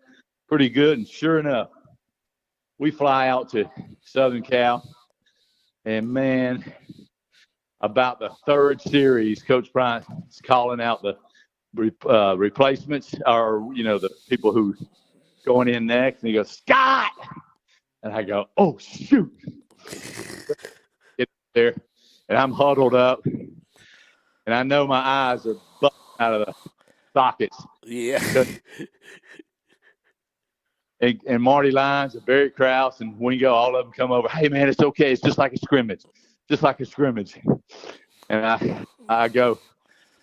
pretty good, and sure enough, we fly out to Southern Cal, and man, about the 3rd series, Coach Bryant is calling out the replacements, or the people who going in next, and he goes, "Scott," and I go, "Oh shoot!" Get there, and I'm huddled up, and I know my eyes are busting out of the sockets. Yeah. And Marty Lyons and Barry Krause and Wingo, all of them come over. "Hey, man, it's okay. It's just like a scrimmage. Just like a scrimmage." And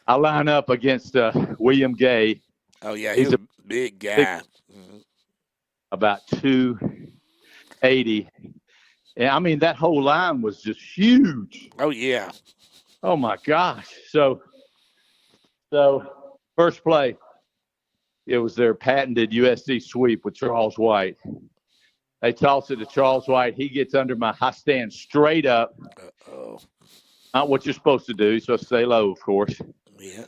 I line up against William Gay. Oh, yeah, he's a big guy. About 280. And, I mean, that whole line was just huge. Oh, yeah. Oh, my gosh. So first play, it was their patented USC sweep with Charles White. They toss it to Charles White. He gets under I stand straight up. Uh-oh. Not what you're supposed to do. You're supposed to stay low, of course. Yeah.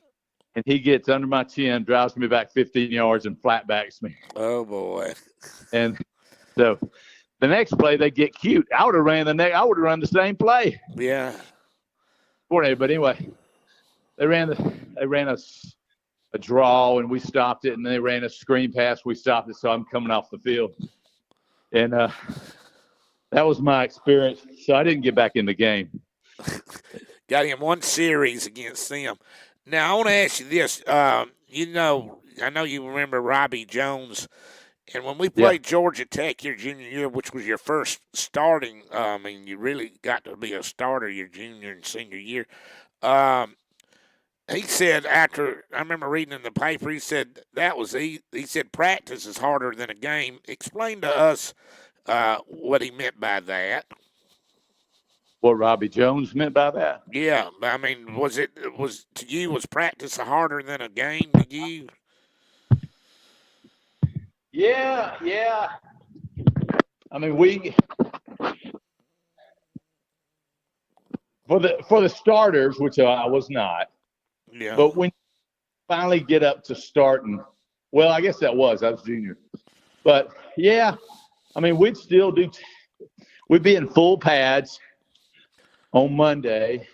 And he gets under my chin, drives me back 15 yards, and flatbacks me. Oh, boy. And so the next play, they get cute. I would have run the same play. Yeah. But anyway, they ran a draw, and we stopped it, and they ran a screen pass. We stopped it, so I'm coming off the field. And that was my experience. So I didn't get back in the game. Got him 1 series against them. Now, I want to ask you this. I know you remember Robbie Jones. And when we played Georgia Tech your junior year, which was your first starting, you really got to be a starter your junior and senior year. He said I remember reading in the paper, he said he said practice is harder than a game. Explain to us what he meant by that. What Robbie Jones meant by that? Yeah, I mean, was practice harder than a game to you? Yeah. I mean, for the starters, which I was not. Yeah. But when you finally get up to starting, well, I guess I was junior. But yeah, I mean, we'd still do. We'd be in full pads on Monday.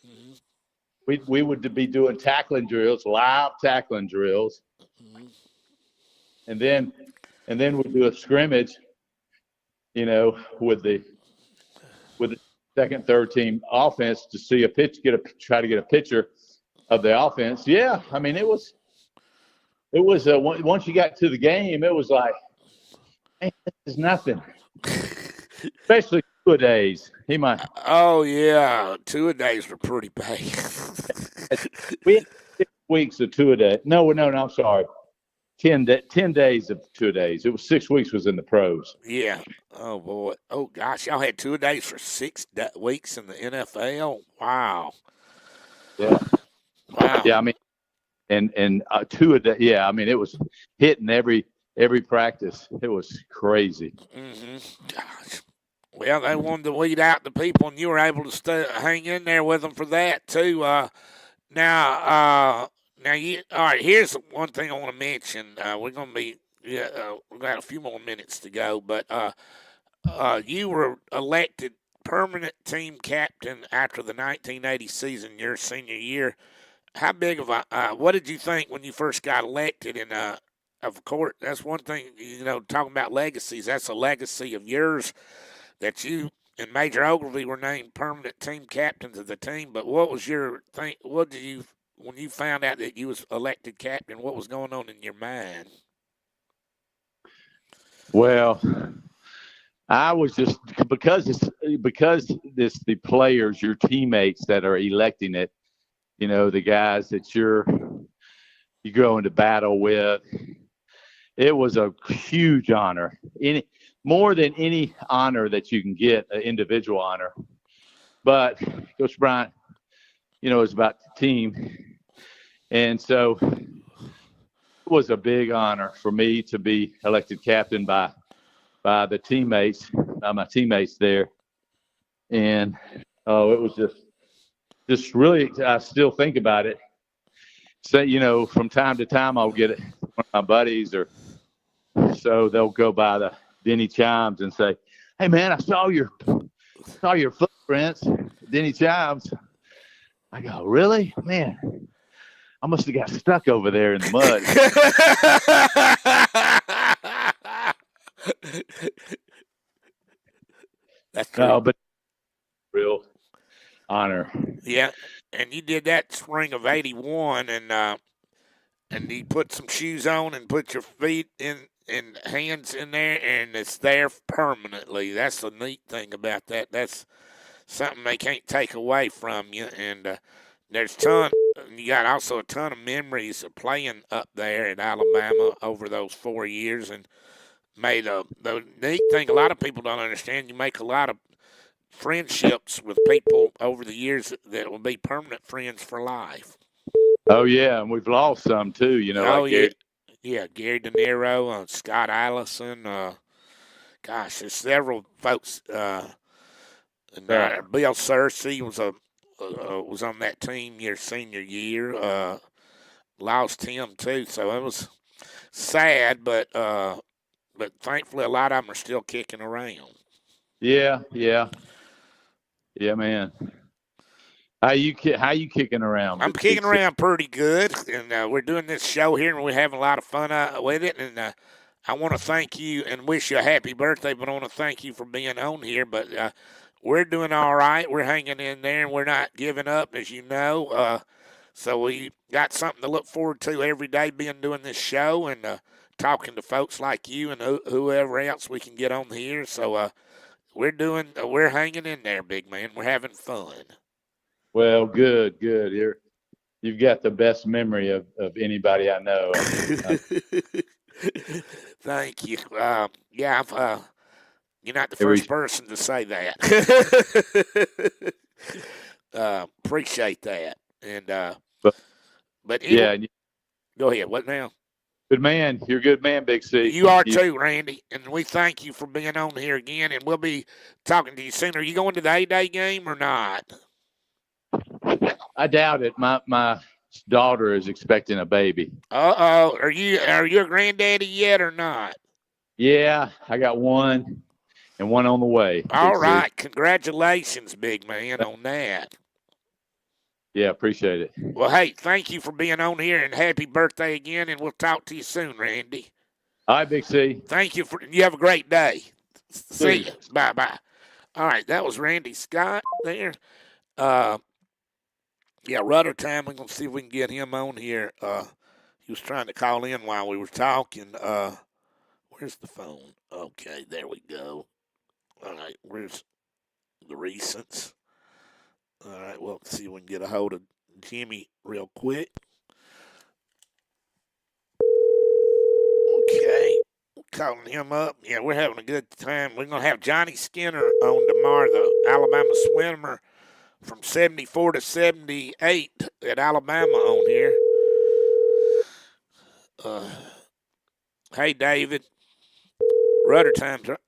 Mm-hmm. We would be doing tackling drills, live tackling drills, Mm-hmm. and then we'd do a scrimmage. You know, with the second, third team offense to see a pitch, try to get a picture of the offense. Yeah, I mean, it was once you got to the game, it was like, hey, this is nothing. Especially 2 days. He might. Oh yeah, 2-a-days were pretty bad. We had 6 weeks of 2-a-day. No, I'm sorry. 10 days of 2-a-days. It was 6 weeks was in the pros. Yeah. Oh boy. Oh gosh, y'all had 2-a-days for 6 weeks in the NFL. Wow. Yeah. Wow. Yeah, I mean, and 2-a-day. Yeah, I mean, it was hitting every practice. It was crazy. Mm-hmm. Gosh. Well, they wanted to weed out the people, and you were able to hang in there with them for that too. Now, you all right? Here's one thing I want to mention. We're gonna be we got a few more minutes to go, but you were elected permanent team captain after the 1980 season, your senior year. How big of a what did you think when you first got elected? And of course, that's one thing, talking about legacies. That's a legacy of yours that you and Major Ogilvy were named permanent team captains of the team. But what was your thing? What did you when you found out that you was elected captain? What was going on in your mind? Well, I was just because it's the players, your teammates that are electing it. You know, the guys that you go into battle with. It was a huge honor. More than any honor that you can get, an individual honor. But Coach Bryant, it's about the team. And so it was a big honor for me to be elected captain by the teammates, by my teammates there. And it was just really, I still think about it. So, from time to time, I'll get it from one of my buddies, or so they'll go by the Denny Chimes and say, "Hey, man, I saw your footprints, Denny Chimes." I go, "Really, man? I must have got stuck over there in the mud." That's true. No, but real honor. Yeah, and you did that spring of '81, and you put some shoes on and put your feet in and hands in there, and it's there permanently. That's the neat thing about that. That's something they can't take away from you. And there's you got also a ton of memories of playing up there in Alabama over those 4 years, and made the neat thing a lot of people don't understand. You make a lot of friendships with people over the years that will be permanent friends for life. Oh yeah, and we've lost some too. Oh like yeah, Gary. Gary De Niro, Scott Allison. Gosh, there's several folks. And Bill Searcy was on that team your senior year. Lost him too, so it was sad, but thankfully a lot of them are still kicking around. Yeah, man. How you kicking around? I'm kicking around pretty good, and we're doing this show here, and we're having a lot of fun with it. And I want to thank you and wish you a happy birthday, but I want to thank you for being on here. But we're doing all right. We're hanging in there, and we're not giving up, as you know. So we got something to look forward to every day being doing this show and talking to folks like you and whoever else we can get on here. So we're hanging in there, big man. We're having fun. Well, good. You've got the best memory of anybody I know. Thank you. Yeah, you're not the first person to say that. Appreciate that. And but yeah, go ahead. What now? Good man. You're a good man, Big C. You are too, Randy. And we thank you for being on here again. And we'll be talking to you soon. Are you going to the A-Day game or not? I doubt it. My daughter is expecting a baby. Uh-oh. Are you a granddaddy yet or not? Yeah, I got one and one on the way. All right. Congratulations, big man, on that. Yeah, appreciate it. Well, hey, thank you for being on here, and happy birthday again, and we'll talk to you soon, Randy. All right, Big C. Thank you. You have a great day. See See you. Bye-bye. All right, that was Randy Scott there. Yeah, Rudder Time. We're going to see if we can get him on here. He was trying to call in while we were talking. Where's the phone? Okay, there we go. All right, where's the recents? All right, well, let's see if we can get a hold of Jimmy real quick. Okay, calling him up. Yeah, we're having a good time. We're going to have Johnny Skinner on tomorrow, the Alabama swimmer from 74 to 78 at Alabama on here. Hey, David. Rudder Time's right.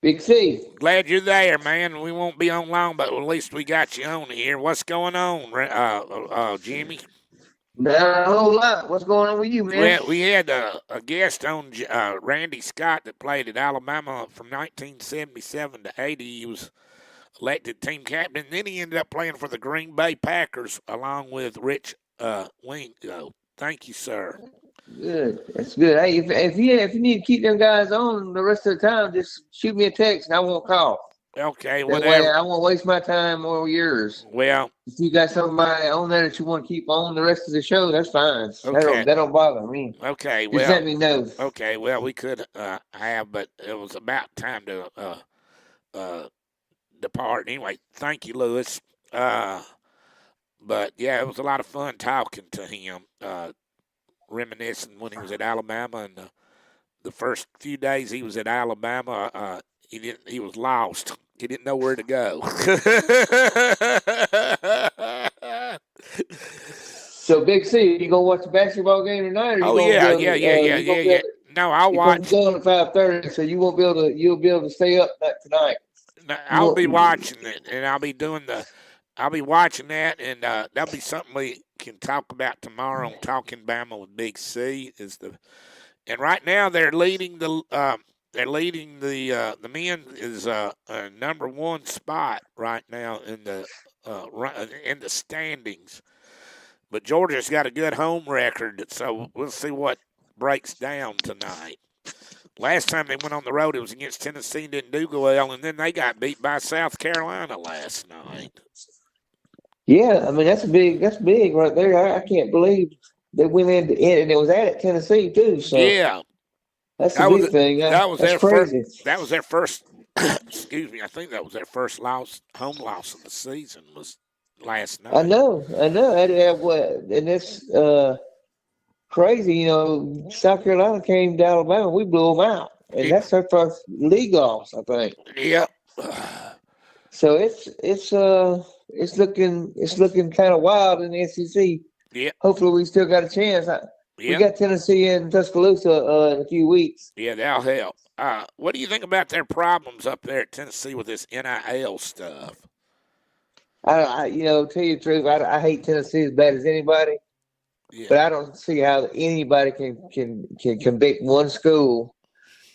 Big C. Glad you're there, man. We won't be on long, but at least we got you on here. What's going on, Jimmy? Not a whole lot. What's going on with you, man? Well, we had a guest on, Randy Scott, that played at Alabama from 1977 to 80. He was elected team captain. Then he ended up playing for the Green Bay Packers along with Rich Wingo. Thank you, sir. Good. That's good. Hey, if you need to keep them guys on the rest of the time, just shoot me a text and I won't call. Okay, That whatever. way I won't waste my time or yours. Well, if you got somebody on there that you want to keep on the rest of the show, that's fine. Okay. That don't bother me. Okay, Just let me know. Okay, well, we could have, but it was about time to depart. Anyway, thank you, Lewis. But yeah, it was a lot of fun talking to him, reminiscing when he was at Alabama, and the first few days he was at Alabama, he was lost. He didn't know where to go. So, Big C, you gonna watch the basketball game tonight? Or yeah. No, I'll watch. You're going to 5:30, so you won't be able to. You'll be able to stay up tonight. I'll be watching it, and I'll be watching that, and that'll be something we can talk about tomorrow on Talking Bama with Big C. And right now they're leading the men is number one spot right now in the standings. But Georgia's got a good home record, so we'll see what breaks down tonight. Last time they went on the road, it was against Tennessee and didn't do well, and then they got beat by South Carolina last night. Yeah, I mean that's big right there. I can't believe they went in and it was at Tennessee too. So yeah, that's a big thing. That was their crazy. That was their first. Excuse me. I think that was their first home loss of the season was last night. I know. And it's crazy. You know, South Carolina came to Alabama. We blew them out, and that's their first league loss, I think. Yep. So it's looking kind of wild in the SEC. Yeah. Hopefully, we still got a chance. We got Tennessee and Tuscaloosa in a few weeks. Yeah, that'll help. What do you think about their problems up there at Tennessee with this NIL stuff? Tell you the truth, I hate Tennessee as bad as anybody. Yeah. But I don't see how anybody can convict one school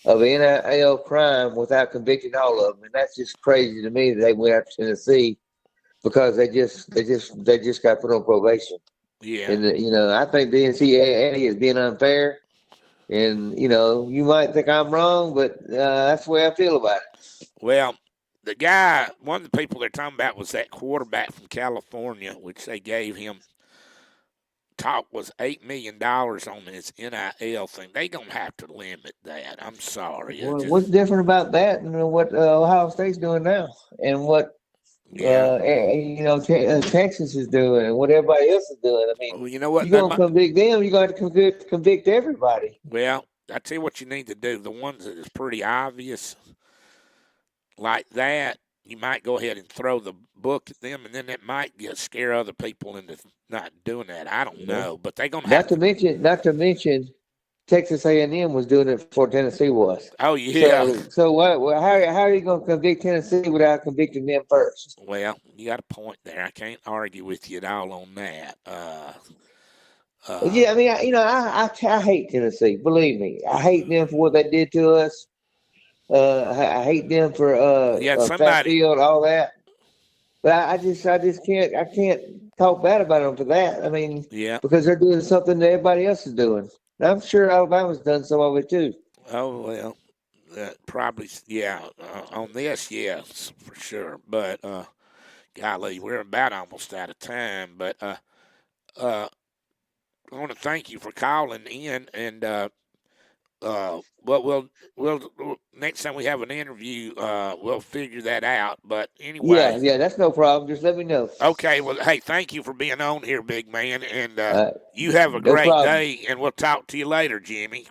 of an NIL crime without convicting all of them, and that's just crazy to me that they went after Tennessee because they just got put on probation. Yeah, and I think the NCAA is being unfair, and you might think I'm wrong, but that's the way I feel about it. Well, one of the people they're talking about was that quarterback from California, which they gave him. Talk was $8 million on this NIL thing. They gonna have to limit that. I'm sorry. Well, what's different about that and what Ohio State's doing now, and what Texas is doing, and what everybody else is doing? I mean, well, you know what? You're gonna convict them. You're going to convict everybody. Well, I tell you what you need to do. The ones that is pretty obvious, like that, you might go ahead and throw the book at them, and then that might scare other people into not doing that. I don't know, but they're gonna have not to mention, Texas A&M was doing it before Tennessee was. Oh yeah. So what? How are you going to convict Tennessee without convicting them first? Well, you got a point there. I can't argue with you at all on that. Yeah, I mean, I hate Tennessee. Believe me, I hate them for what they did to us. I hate them for Yeah, fat somebody. field, all that. But I can't talk bad about them for that. I mean, Yeah. because they're doing something that everybody else is doing. And I'm sure Alabama's done some of it too. Oh well, probably yeah. On this, yes, for sure. But golly, we're about almost out of time. But uh, I want to thank you for calling in, and well, we'll next time we have an interview, we'll figure that out. But anyway, Yeah, that's no problem. Just let me know. okay. Well, hey, thank you for being on here, big man, and Uh, you have a no great problem. day. And we'll talk to you later, Jimmy.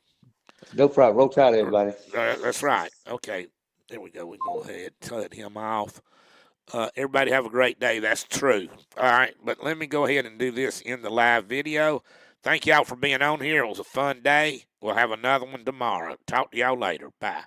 No problem. Roll Tide, everybody. That's right. Okay, there we go. We can go ahead and cut him off. Everybody have a great day. That's true. All right, but let me go ahead and do this in the live video. Thank y'all for being on here. It was a fun day. We'll have another one tomorrow. Talk to y'all later. Bye.